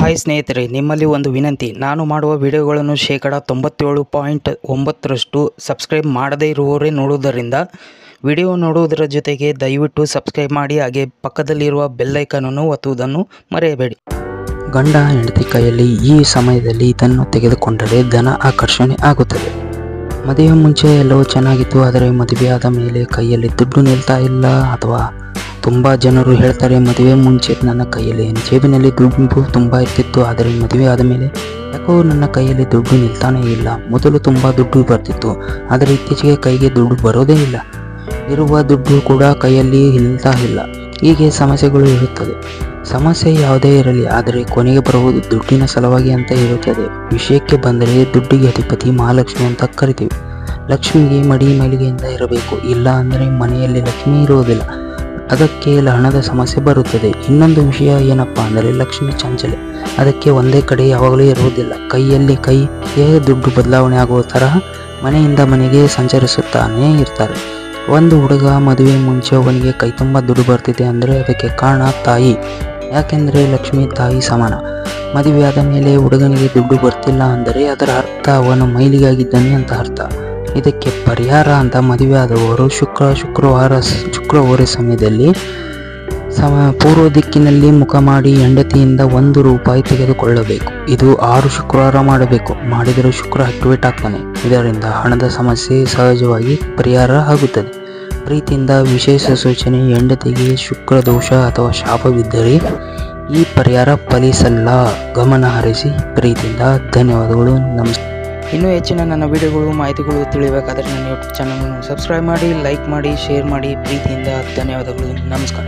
Hi ಸ್ನೇಹಿತರೆ, ನಿಮ್ಮಲ್ಲಿ ಒಂದು ವಿನಂತಿ. ನಾನು ಮಾಡುವ ವಿಡಿಯೋಗಳನ್ನು ಶೇಕಡ 97.9% ಸಬ್ಸ್ಕ್ರೈಬ್ ಮಾಡದೇ ಇರುವವರೇ ನೋಡುವುದರಿಂದ ವಿಡಿಯೋ ನೋಡುವುದರ ಜೊತೆಗೆ ದಯವಿಟ್ಟು ಸಬ್ಸ್ಕ್ರೈಬ್ ಮಾಡಿ, ಹಾಗೆ ಪಕ್ಕದಲ್ಲಿರುವ ಬೆಲ್ ಐಕಾನನ್ನು ಒತ್ತುವುದನ್ನು ಮರೆಯಬೇಡಿ. ಗಂಡ ಹೆಂಡತಿ ಕೈಯಲ್ಲಿ ಈ ಸಮಯದಲ್ಲಿ ಇದನ್ನು ತೆಗೆದುಕೊಂಡರೆ ಧನ ಆಕರ್ಷಣೆ ಆಗುತ್ತದೆ. ಮದುವೆ ಮುಂಚೆ ಎಲ್ಲವೂ ಚೆನ್ನಾಗಿತ್ತು, ಆದರೆ ಮದುವೆಯಾದ ಮೇಲೆ ಕೈಯಲ್ಲಿ ದುಡ್ಡು ನಿಲ್ತಾ ಇಲ್ಲ. ಅಥವಾ ತುಂಬ ಜನರು ಹೇಳ್ತಾರೆ, ಮದುವೆ ಮುಂಚೆ ನನ್ನ ಕೈಯಲ್ಲಿ ಜೇಬಿನಲ್ಲಿ ದುಡ್ಡು ತುಂಬ ಇರ್ತಿತ್ತು, ಆದರೆ ಮದುವೆ ಆದ ಮೇಲೆ ಯಾಕೋ ನನ್ನ ಕೈಯಲ್ಲಿ ದುಡ್ಡು ನಿಲ್ತಾನೇ ಇಲ್ಲ. ಮೊದಲು ತುಂಬ ದುಡ್ಡು ಬರ್ತಿತ್ತು, ಆದರೆ ಇತ್ತೀಚೆಗೆ ಕೈಗೆ ದುಡ್ಡು ಬರೋದೇ ಇಲ್ಲ. ಇರುವ ದುಡ್ಡು ಕೂಡ ಕೈಯಲ್ಲಿ ನಿಲ್ತಾ ಇಲ್ಲ. ಹೀಗೆ ಸಮಸ್ಯೆಗಳು ಇರುತ್ತದೆ. ಸಮಸ್ಯೆ ಯಾವುದೇ ಇರಲಿ, ಆದರೆ ಕೊನೆಗೆ ಬರುವುದು ದುಡ್ಡಿನ ಸಲುವಾಗಿ ಅಂತ ಇರುತ್ತದೆ. ವಿಷಯಕ್ಕೆ ಬಂದರೆ ದುಡ್ಡಿಗೆ ಅಧಿಪತಿ ಮಹಾಲಕ್ಷ್ಮಿ ಅಂತ ಕರಿತೀವಿ. ಲಕ್ಷ್ಮಿಗೆ ಮಡಿ ಮೈಲಿಗೆಯಿಂದ ಇರಬೇಕು, ಇಲ್ಲ ಅಂದರೆ ಮನೆಯಲ್ಲಿ ಲಕ್ಷ್ಮಿ ಇರುವುದಿಲ್ಲ. ಅದಕ್ಕೆ ಹಣದ ಸಮಸ್ಯೆ ಬರುತ್ತದೆ. ಇನ್ನೊಂದು ವಿಷಯ ಏನಪ್ಪ ಅಂದರೆ ಲಕ್ಷ್ಮಿ ಚಂಚಲೆ, ಅದಕ್ಕೆ ಒಂದೇ ಕಡೆ ಯಾವಾಗಲೂ ಇರುವುದಿಲ್ಲ. ಕೈಯಲ್ಲಿ ಕೈಗೆ ದುಡ್ಡು ಬದಲಾವಣೆ ಆಗುವ ತರಹ ಮನೆಯಿಂದ ಮನೆಗೆ ಸಂಚರಿಸುತ್ತಾನೇ ಇರ್ತಾರೆ. ಒಂದು ಹುಡುಗ ಮದುವೆ ಮುಂಚೆ ಅವನಿಗೆ ಕೈ ತುಂಬ ದುಡ್ಡು ಬರ್ತಿದೆ ಅಂದರೆ ಅದಕ್ಕೆ ಕಾರಣ ತಾಯಿ. ಯಾಕೆಂದರೆ ಲಕ್ಷ್ಮಿ ತಾಯಿ ಸಮಾನ. ಮದುವೆಯಾದ ಮೇಲೆ ಹುಡುಗನಿಗೆ ದುಡ್ಡು ಬರ್ತಿಲ್ಲ ಅಂದರೆ ಅದರ ಅರ್ಥ ಅವನು ಮೈಲಿಗಾಗಿದ್ದಾನೆ ಅಂತ ಅರ್ಥ. ಇದಕ್ಕೆ ಪರಿಹಾರ ಅಂತ ಮದುವೆ ಆದವರು ಶುಕ್ರವಾರ ಸಮಯದಲ್ಲಿ ಪೂರ್ವ ದಿಕ್ಕಿನಲ್ಲಿ ಮುಖ ಮಾಡಿ ಹೆಂಡತಿಯಿಂದ ₹1 ತೆಗೆದುಕೊಳ್ಳಬೇಕು. ಇದು 6 ಶುಕ್ರವಾರ ಮಾಡಬೇಕು. ಮಾಡಿದರೆ ಶುಕ್ರ ಆಕ್ಟಿವೇಟ್ ಆಗ್ತಾನೆ. ಇದರಿಂದ ಹಣದ ಸಮಸ್ಯೆ ಸಹಜವಾಗಿ ಪರಿಹಾರ ಆಗುತ್ತದೆ. ಪ್ರೀತಿಯಿಂದ ವಿಶೇಷ ಸೂಚನೆ: ಹೆಂಡತಿಗೆ ಶುಕ್ರ ದೋಷ ಅಥವಾ ಶಾಪವಿದ್ದರೆ ಈ ಪರಿಹಾರ ಫಲಿಸಲ್ಲ. ಗಮನ ಹರಿಸಿ. ಪ್ರೀತಿಯಿಂದ ಧನ್ಯವಾದಗಳು. ನಮಸ್ಕಾರ. ಇನ್ನೂ ಹೆಚ್ಚಿನ ನನ್ನ ವಿಡಿಯೋಗಳು ಮಾಹಿತಿಗಳು ತಿಳಿಯಬೇಕಾದರೆ ನನ್ನ ಯೂಟ್ಯೂಬ್ ಚಾನಲನ್ನು ಸಬ್ಸ್ಕ್ರೈಬ್ ಮಾಡಿ, ಲೈಕ್ ಮಾಡಿ, ಶೇರ್ ಮಾಡಿ. ಪ್ರೀತಿಯಿಂದ ಧನ್ಯವಾದಗಳು. ನಮಸ್ಕಾರ.